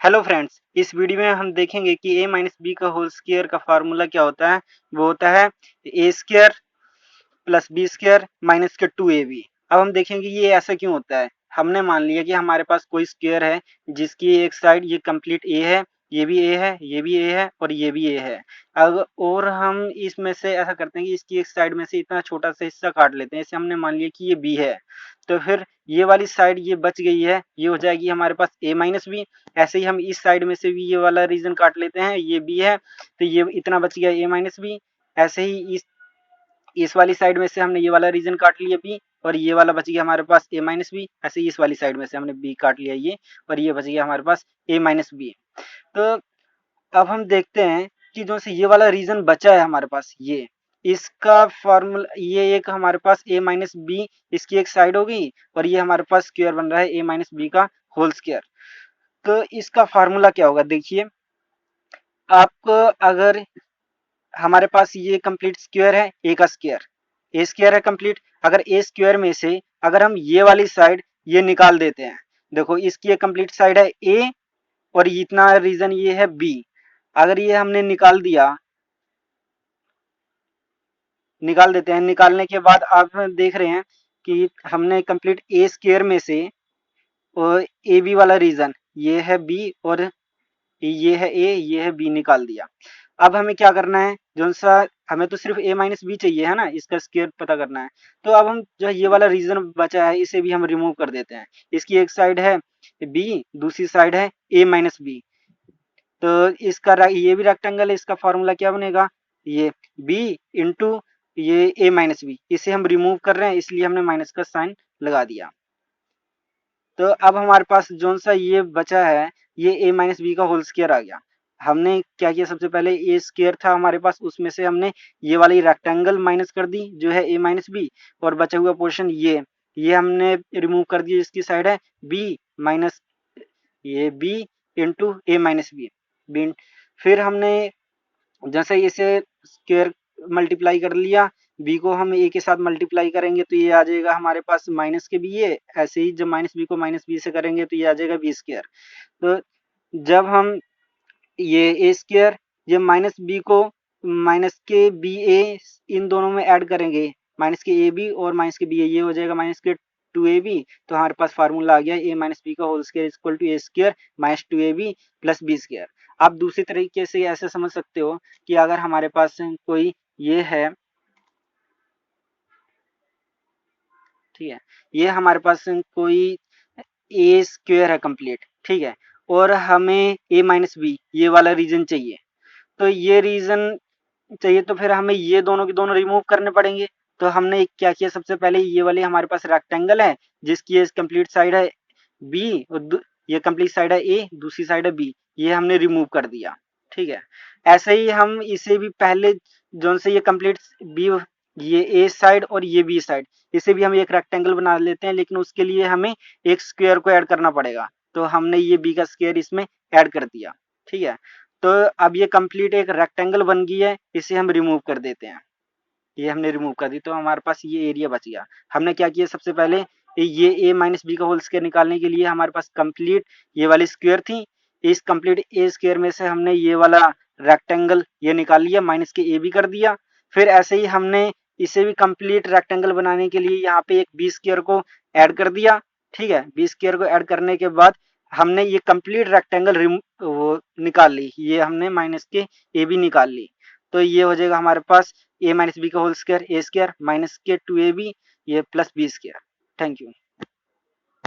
Hello friends, इस video में हम देखेंगे कि a माइनस बी का होल स्क्वायर का फार्मूला क्या होता है। वो होता है A square plus B square minus के 2ab। अब हम देखेंगे ये ऐसा क्यों होता है। हमने मान लिया कि हमारे पास कोई स्क्वायर है जिसकी एक साइड ये कंप्लीट a है, ये भी a है, ये भी a है और ये भी a है। अब और हम इसमें से ऐसा करते हैं कि इसकी एक साइड में से इतना छोटा सा हिस्सा काट लेते हैं। जैसे हमने मान लिया कि ये b है, तो फिर ये वाली साइड ये बच गई है, ये हो जाएगी हमारे पास a माइनस बी। ऐसे ही हम इस साइड में से भी ये वाला रीजन काट लेते हैं, ये b है तो ये इतना बच गया a माइनस बी। ऐसे ही इस वाली साइड में से हमने ये वाला रीजन काट लिया b और ये वाला बच गया हमारे पास a माइनस बी। ऐसे ही इस वाली साइड में से हमने b काट लिया ये और ये बच गया हमारे पास a माइनस बी। तो अब हम देखते हैं कि जो से ये वाला रीजन बचा है हमारे पास, ये इसका फॉर्मूला, ये एक हमारे पास a माइनस बी इसकी एक साइड होगी और ये हमारे पास स्क्वायर बन रहा है a माइनस बी का होल स्क्वायर। तो इसका फार्मूला क्या होगा, देखिए आपको, अगर हमारे पास ये कंप्लीट स्क्वायर है, ए का स्क्वायर, ए स्क्वायर है कंप्लीट। अगर ए स्क्वायर में से अगर हम ये वाली साइड ये निकाल देते हैं, देखो इसकी एक कंप्लीट साइड है ए और इतना रीजन ये है बी। अगर ये हमने निकाल दिया, निकाल देते हैं, निकालने के बाद आप देख रहे हैं कि हमने कंप्लीट ए स्क्वायर में से और ए बी वाला रीजन ये है बी और ये है ए, ये है बी, निकाल दिया। अब हमें क्या करना है, जो सा हमें तो सिर्फ a माइनस बी चाहिए है ना, इसका स्क्वायर पता करना है। तो अब हम जो ये वाला रीजन बचा है इसे भी हम रिमूव कर देते हैं। इसकी एक साइड है b, दूसरी साइड है a माइनस बी। तो इसका ये भी रेक्टेंगल है, इसका फॉर्मूला क्या बनेगा, ये b इंटू ये a माइनस बी। इसे हम रिमूव कर रहे हैं इसलिए हमने माइनस का साइन लगा दिया। तो अब हमारे पास जो सा ये बचा है ये a माइनस बी का होल स्क्वायर आ गया। हमने क्या किया, सबसे पहले ए स्क्वायर था हमारे पास, उसमें से हमने ये वाली रेक्टेंगल माइनस कर दी जो है a माइनस बी, और बचा हुआ पोर्शन ये हमने रिमूव कर दिया, इसकी साइड है b माइनस ये b into a minus b. फिर हमने जैसे इसे स्क्वायर मल्टीप्लाई कर लिया, b को हम a के साथ मल्टीप्लाई करेंगे तो ये आ जाएगा हमारे पास माइनस के बी ए। ऐसे ही जब माइनस बी को माइनस बी से करेंगे तो ये आ जाएगा बी स्क्वायर। तो जब हम ये ए स्क्वायर ये माइनस बी को माइनस के बी ए इन दोनों में ऐड करेंगे, माइनस के ए बी और माइनस के बी ए, ये हो जाएगा माइनस के 2ab। तो हमारे पास फार्मूला आ गया a माइनस बी का whole square equal to a square minus 2ab plus B square. आप दूसरी तरीके से ऐसे समझ सकते हो कि अगर हमारे पास कोई ये है, ठीक है, ये हमारे पास कोई ए स्क्वायर है कंप्लीट, ठीक है, और हमें a माइनस बी ये वाला रीजन चाहिए। तो ये रीजन चाहिए तो फिर हमें ये दोनों के दोनों रिमूव करने पड़ेंगे। तो हमने क्या किया, सबसे पहले ये वाली हमारे पास रेक्टेंगल है जिसकी ये कंप्लीट साइड है बी और ये कंप्लीट साइड है ए, दूसरी साइड है बी, ये हमने रिमूव कर दिया, ठीक है। ऐसे ही हम इसे भी पहले जोन से ये कंप्लीट बी, ये ए साइड और ये बी साइड, इसे भी हम एक रेक्टेंगल बना लेते हैं, लेकिन उसके लिए हमें एक स्क्वायर को ऐड करना पड़ेगा। तो हमने ये बी का स्क्वायर इसमें ऐड कर दिया, ठीक है। तो अब ये कंप्लीट एक रेक्टेंगल बन गई है, इसे हम रिमूव कर देते हैं। ये हमने रिमूव कर दी तो हमारे पास ये एरिया बच गया। हमने क्या किया, सबसे पहले ये a माइनस बी का होल स्क्वायर निकालने के लिए हमारे पास कंप्लीट ये वाली स्क्वायर थी, इस कंप्लीट ए स्क्वायर में से हमने ये वाला रेक्टेंगल ये निकाल लिया, माइनस के ए बी कर दिया। फिर ऐसे ही हमने इसे भी कंप्लीट रेक्टेंगल बनाने के लिए यहाँ पे एक बी स्क्वायर को ऐड कर दिया, ठीक है। बी स्क्वायर को ऐड करने के बाद हमने ये कंप्लीट रेक्टेंगल वो निकाल ली, ये हमने माइनस के ए बी निकाल ली। तो ये हो जाएगा हमारे पास a माइनस बी का whole square a square minus के 2ab ये plus B square. Thank you.